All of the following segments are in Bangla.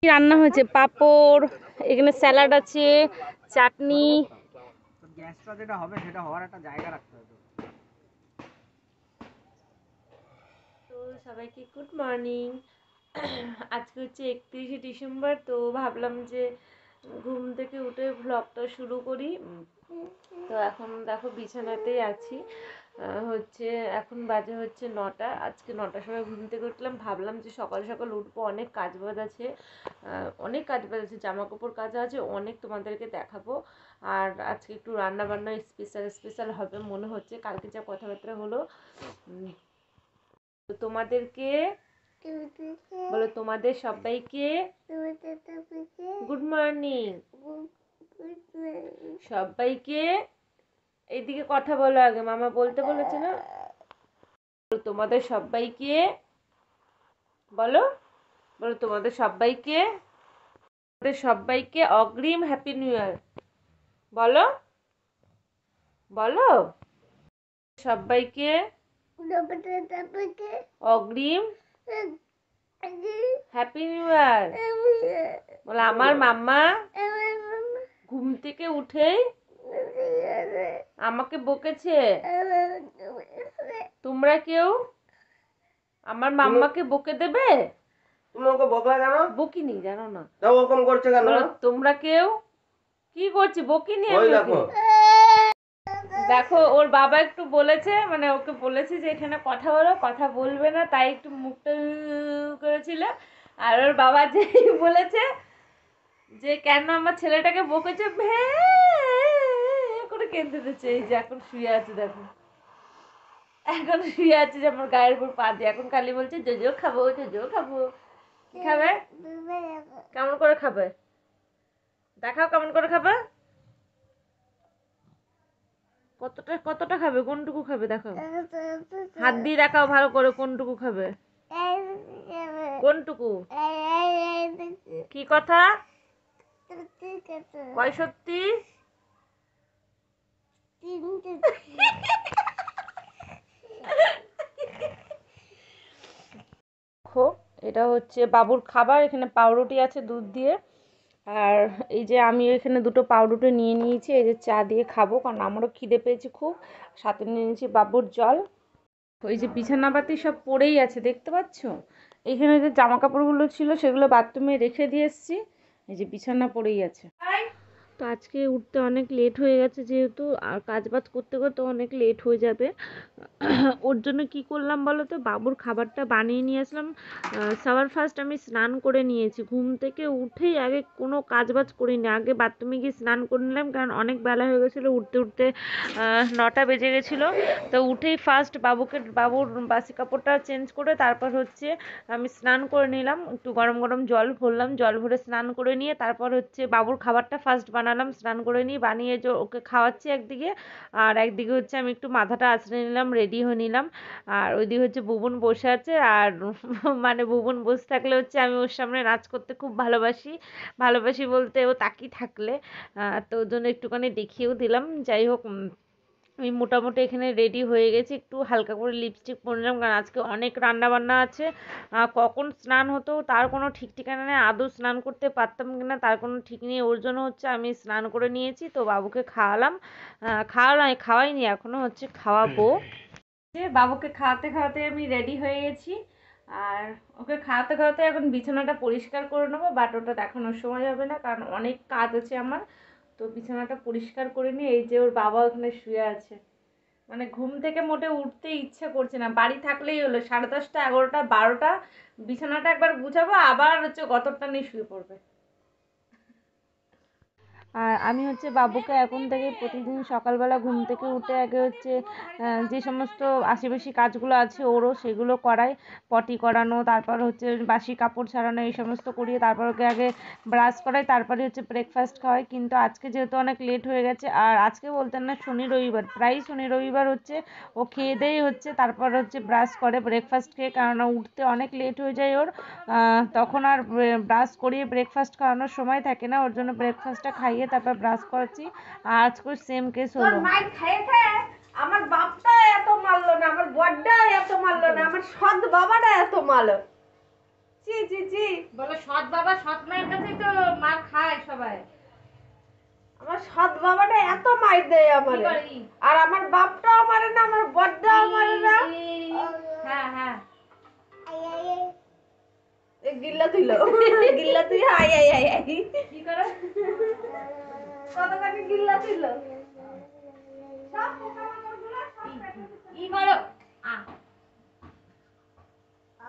কি রান্না হয়েছে? পাঁপড়, এখানে স্যালাড আছে, চাটনি। গ্যাসটা যেটা হবে সেটা হওয়ার একটা জায়গা রাখতে হবে। তো সবাইকে গুড মর্নিং। আজকে হচ্ছে 31শে ডিসেম্বর। তো ভাবলাম যে ঘুম থেকে উঠে ভ্লগটা শুরু করি। তো এখন দেখো বিছানাতেই আছি। হচ্ছে এখন বাজে হচ্ছে 9টা। আজকে 9টার সময় ঘুম থেকে উঠলাম। ভাবলাম যে সকাল সকাল উঠবো, অনেক কাজ বাজ আছে, জামা কাপড় কাচা আছে অনেক, তোমাদেরকে দেখাবো। আর আজকে একটু রান্না বান্না স্পেশাল হবে মনে হচ্ছে, কালকে যা কথাবার্তা হলো। তো তোমাদেরকে বলো, তোমাদের সবাইকে গুড মর্নিং। সবাইকে এইদিকে কথা বলো, আগে মামা বলতে বলেছে না। তোমাদের সবাইকে বলো, বলো তোমাদের সবাইকে অগ্রিম হ্যাপি নিউ ইয়ার। বলো বলো সবাইকে অগ্রিম হ্যাপি নিউ ইয়ার। বলো আমার মাম্মা ঘুম থেকে উঠেই আমাকে বকেছে। তোমরা কেউ আমার মাম্মাকে বকে দেবে? তুমি ওকে বকলা কেন? বকিনি, জানো না তা ওরকম করছে কেন? তোমরা কেউ কি করছি? বকিনি ওই আমি। দেখো দেখো ওর বাবা একটু বলেছে, মানে ওকে বলেছে যে এখানে কথা বলো, কথা বলবে না, তাই একটু মুখটা করেছিল। আর ওর বাবা যে বলেছে যে কেন আমার ছেলেটাকে বকেছে, করে কেঁদে দিচ্ছে। এই যে এখন শুয়ে আছে, দেখো এখন শুয়ে আছে যে আমার গায়ের উপর পা দিয়ে, এখন খালি বলছে জোজো খাবো, জোজো খাবো। কি খাবে? কেমন করে খাবে দেখাও, কেমন করে খাবে? কতটা কতটা খাবে, কোনটুকু খাবে দেখাও, হাত দিয়ে দেখাও ভালো করে কোনটুকু খাবে, কোনটুকু। কি কথা কয়? সত্যি? দেখো এটা হচ্ছে বাবুর খাবার, এখানে পাউরুটি আছে দুধ দিয়ে। আর এই যে আমি এখানে দুটো পাউরুটি নিয়ে নিয়েছি, এই যে চা দিয়ে খাবো, কারণ আমারও খিদে পেয়েছে খুব। সাথে নিয়ে নিয়েছি বাবুর জল। ওই যে বিছানাপাতি সব পড়েই আছে, দেখতে পাচ্ছ? এখানে যে জামা কাপড়গুলো ছিল সেগুলো বাথরুমে রেখে দিয়ে এসেছি, এই যে বিছানা পড়েই আছে। তো আজকে উঠতে অনেক লেট হয়ে গেছে, যেহেতু আর কাজ বাজ করতে করতে অনেক লেট হয়ে যাবে। ওর জন্য কি করলাম বলো তো, বাবুর খাবারটা বানিয়ে নিয়ে আসলাম। সবার ফার্স্ট আমি স্নান করে নিয়েছি, ঘুম থেকে উঠেই আগে কোনো কাজ বাজ করিনি, আগে বাথরুমে গিয়ে স্নান করে নিলাম, কারণ অনেক বেলা হয়ে গেছিলো, উঠতে উঠতে 9টা বেজে গেছিলো। তো উঠেই ফার্স্ট বাবুর বাসি কাপড়টা চেঞ্জ করে তারপর হচ্ছে আমি স্নান করে নিলাম, একটু গরম গরম জল ভরলাম, জল ভরে স্নান করে নিয়ে তারপর হচ্ছে বাবুর খাবারটা ফার্স্ট বানালাম, স্নান করে নিয়ে বানিয়ে যে ওকে খাওয়াচ্ছি একদিকে, আর একদিকে হচ্ছে আমি একটু মাথাটা আঁচড়ে নিলাম, রেডি হয়ে নিলাম। আর ওইদিকে হচ্ছে বুবুন বসে আছে, আর মানে বুবুন বসে থাকলে হচ্ছে আমি ওর সামনে নাচ করতে খুব ভালোবাসি, ভালোবাসি বলতে ও তাকিয়ে থাকলে। তো ওর জন্য একটুখানি দেখিয়েও দিলাম। যাই হোক, আমি মোটামুটি এখানে রেডি হয়ে গেছি, একটু হালকা করে লিপস্টিক পরলাম, কারণ আজকে অনেক রান্না বান্না আছে। কখন স্নান হতো তার কোনো ঠিক ঠিকানা নেই, আদৌ স্নান করতে পারতাম কিনা তার কোনো ঠিক নেই। ওর জন্য হচ্ছে আমি স্নান করে নিয়েছি, তো বাবুকে খাওয়ালাম। খাওয়াইনি এখনো, হচ্ছে খাওয়াবো। বাবুকে খাওয়াতে খাওয়াতে আমি রেডি হয়ে গেছি, আর ওকে খাওয়াতে খাওয়াতে এখন বিছানাটা পরিষ্কার করে নেবো, বাট ওটা দেখানোর সময় হবে না, কারণ অনেক কাজ আছে আমার। তো বিছানাটা পরিষ্কার করে নিয়ে, এই যে ওর বাবা ওখানে শুয়ে আছে, মানে ঘুম থেকে মোটে উঠতে ইচ্ছা করছে না। বাড়ি থাকলেই হলো 10:30, 11টা, 12টা, বিছানাটা একবার গুছাবো, আবার হচ্ছে গতরটা নিয়ে শুয়ে পড়বে। আর আমি হচ্ছে বাবুকে এখন থেকে প্রতিদিন সকালবেলা ঘুম থেকে উঠে আগে হচ্ছে যে সমস্ত আশেপাশি কাজগুলো আছে ওরও, সেগুলো করাই। পটি করানো, তারপর হচ্ছে বাসি কাপড় ছাড়ানো, এই সমস্ত করিয়ে তারপর ওকে আগে ব্রাশ করাই, তারপরে হচ্ছে ব্রেকফাস্ট খাওয়াই। কিন্তু আজকে যেহেতু অনেক লেট হয়ে গেছে, আর আজকে বলতে না, শনি রবিবার, প্রায় শনি রবিবার হচ্ছে ও খেয়ে দেই হচ্ছে তারপর হচ্ছে ব্রাশ করে ব্রেকফাস্ট খেয়ে, কারণ উঠতে অনেক লেট হয়ে যায় ওর। তখন আর ব্রাশ করিয়ে ব্রেকফাস্ট খাওয়ানোর সময় থাকে না, ওর জন্য ব্রেকফাস্টটা খাইয়ে তারপর ব্রাশ করাচ্ছি। আর আজকে সেম কেস হলো। আমার বাপটা এত মারলো না, আমার বড়টা এত মারলো না, আমার সৎ বাবাটা এত মারলো। চি চি চি। বলো সৎ বাবা সৎ মায়ের কাছেই তো মার খায় সবাই। আমার সৎ বাবাটা এত মাইর দেয় কি আমারে, করে ই? আর আমার বাপটাও মারে না, আমার বড়টাও মারে না। হ্যাঁ হ্যাঁ। এ গিল্লা দিল, গিল্লা তুই আই আই আই আই। কি করে? কতখানি গিল্লা দিল। সব পোকামাকড়গুলো সব পেটে ই করো। আ আ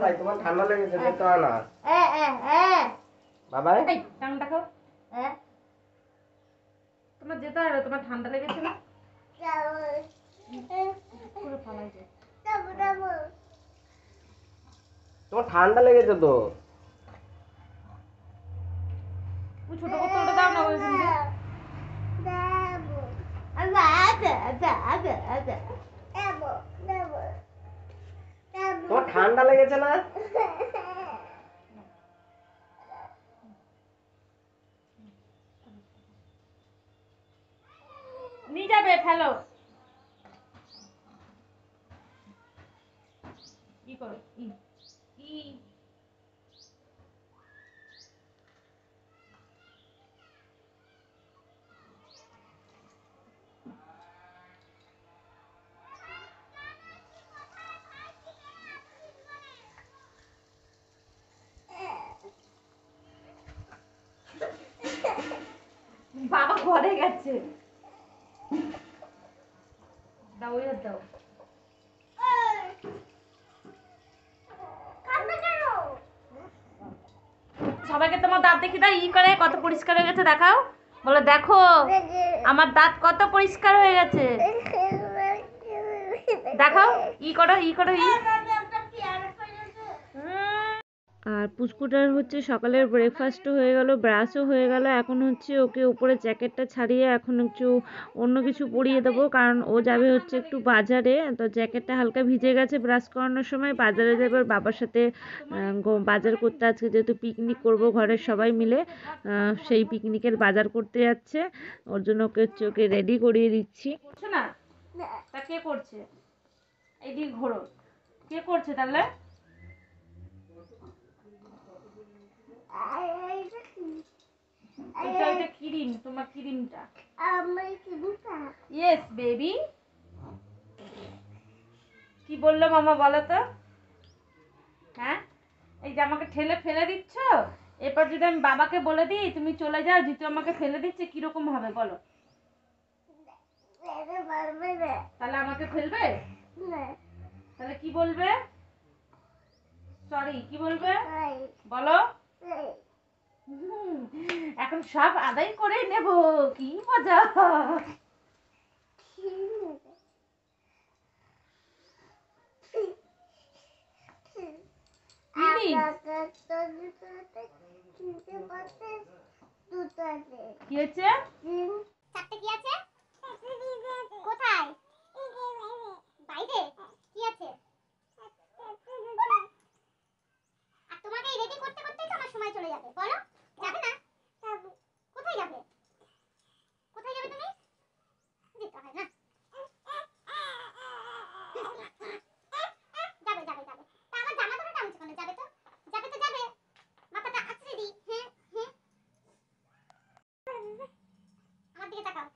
ভাই তোমার ঠান্ডা লেগেছে দেখতে হয় না বাবাই। এই টাংটা খাও। তোমার যেতে হবে, তোমার ঠান্ডা লেগেছে না? পুরো ফালাই যায়। তোমার ঠান্ডা লেগেছে তো। ওই ছোট বোতলটা দাও না ওইখান দিয়ে। তোমার ঠান্ডা লেগেছে না? নিয়ে যাবে ফেলো। ই করো ই ই বাবা ঘরে গেছে। দাও ওই হাত দাও। সবাইকে তোমার দাঁত দেখি দাও, ই করে কত পরিষ্কার হয়ে গেছে দেখাও। বলো দেখো আমার দাঁত কত পরিষ্কার হয়ে গেছে। দেখাও ই করো ই করো ই। আর পুচকুটার হচ্ছে সকালের ব্রেকফাস্টও হয়ে গেল, ব্রাশও হয়ে গেল। এখন হচ্ছে ওকে উপরে জ্যাকেটটা ছাড়িয়ে এখন একটু অন্য কিছু পরিয়ে দেবো, কারণ ও যাবে হচ্ছে একটু বাজারে। তো জ্যাকেটটা হালকা ভিজে গেছে ব্রাশ করানোর সময়, বাজারে যাবে ওর বাবার সাথে বাজার করতে। আজকে যেহেতু পিকনিক করব ঘরের সবাই মিলে, সেই পিকনিকের বাজার করতে যাচ্ছে। ওর জন্য ওকে রেডি করিয়ে দিচ্ছি। করছো না তা কে করছে? এইদিকে ঘোরো, কে করছে তাহলে? এটা ক্রিম, তোমার ক্রিমটা। Yes baby. কি বললো মামা বলো তো? হ্যাঁ এই যে আমাকে ঠেলে ফেলে দিচ্ছ, এরপর যদি আমি বাবাকে বলে দিই তুমি চলে যাও, জিতু আমাকে ফেলে দিচ্ছে, কিরকম হবে বলো? তাহলে আমাকে ফেলবে? তাহলে কি বলবে? সরি কি বলবে বলো? এখন সব আদায় করে নেব, কি মজা। কি হয়েছে? চারটে কি আছে? কোথায়? বাইরে কি আছে? আর তোমাকে রেডি করতে করতেই তো আমার সময় চলে যাবে। বলো যাবে না? কোথায় যাবে? কোথায় যাবে তুমি? যেতে হয় না। যাবে যাবে যাবে। তা আমার জামা ধরে টানছো কেন? যাবে তো যাবে তো যাবে। মাথাটা আছড়ে দিই। হ্যাঁ হ্যাঁ। আমার দিকে তাকাও।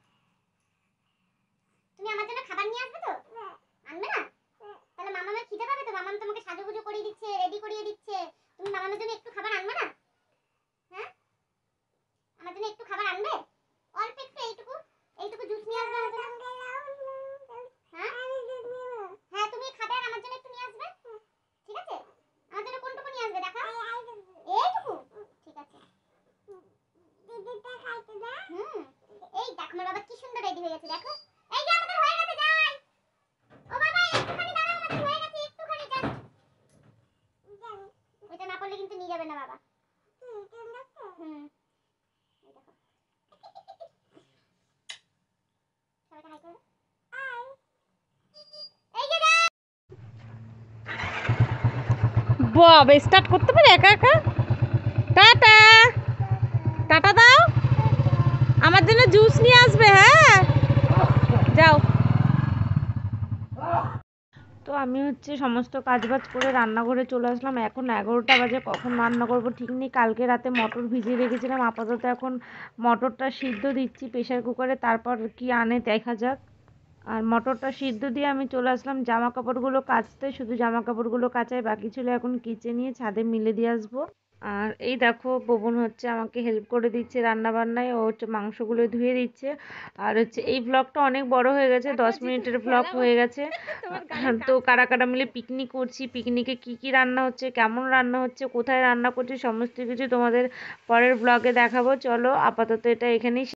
তুমি আমার জন্য খাবার নিয়ে আসবে তো? আনবে না? তাহলে মামামের খিদে পাবে তো। মামাম তোমাকে সাজুগুজু করিয়ে দিচ্ছে, রেডি করিয়ে দিচ্ছে। তুমি মামামের জন্য একটু খাবার আনবে না? হ্যাঁ আমার জন্য একটু খাবার আনবে? অল্প একটু, এইটুকু জুস নিয়ে আসবে আমার জন্য। হ্যাঁ হ্যাঁ তুমি খাবে আর আমার জন্য একটু নিয়ে আসবে। ঠিক আছে আমার জন্য কোনটুকু নিয়ে আসবে দেখা? এইটুকু ঠিক আছে। এই দেখ আমার বাবা কি সুন্দর রেডি হয়ে গেছে দেখো। এই যে আমাদের হয়ে গেছে যাই। ও বাবা একটুখানি দাঁড়াও, আমাদের হয়ে গেছে একটুখানি জাস্ট। ওইটা না করলে কিন্তু নিয়ে যাবে না বাবা। হুম এই দেখো সবাইকে হাই করো। এই যে বাবা স্টার্ট করতে পারে একা একা। টাটা টাটা দাও, আমার জন্য জুস নিয়ে আসবে। হ্যাঁ যাও। তো আমি হচ্ছে সমস্ত কাজবাজ করে রান্নাঘরে চলে আসলাম। এখন 11টা বাজে, কখন রান্না করব ঠিক নেই। কালকে রাতে মটর ভিজিয়ে রেখেছিলাম, আপাতত এখন মটরটা সিদ্ধ দিচ্ছি প্রেশার কুকারে, তারপর কি আনে দেখা যাক। আর মটরটা সিদ্ধ দিয়ে আমি চলে আসলাম জামা কাপড়গুলো কাচতে। শুধু জামা কাপড়গুলো কাচাই বাকি ছিল, এখন কেচে নিয়ে ছাদে মিলে দিয়ে আসবো। আর এই দেখো বোন হচ্ছে আমাকে হেল্প করে দিচ্ছে রান্না বান্নায়, ও হচ্ছে মাংসগুলো ধুয়ে দিচ্ছে। আর হচ্ছে এই ব্লগটা অনেক বড় হয়ে গেছে, 10 মিনিটের ব্লগ হয়ে গেছে। তো কারা কারা মিলে পিকনিক করছি, পিকনিকে কি কি রান্না হচ্ছে, কেমন রান্না হচ্ছে, কোথায় রান্না করছি, সমস্ত কিছু তোমাদের পরের ব্লগে দেখাবো। চলো আপাতত এটা এখানেই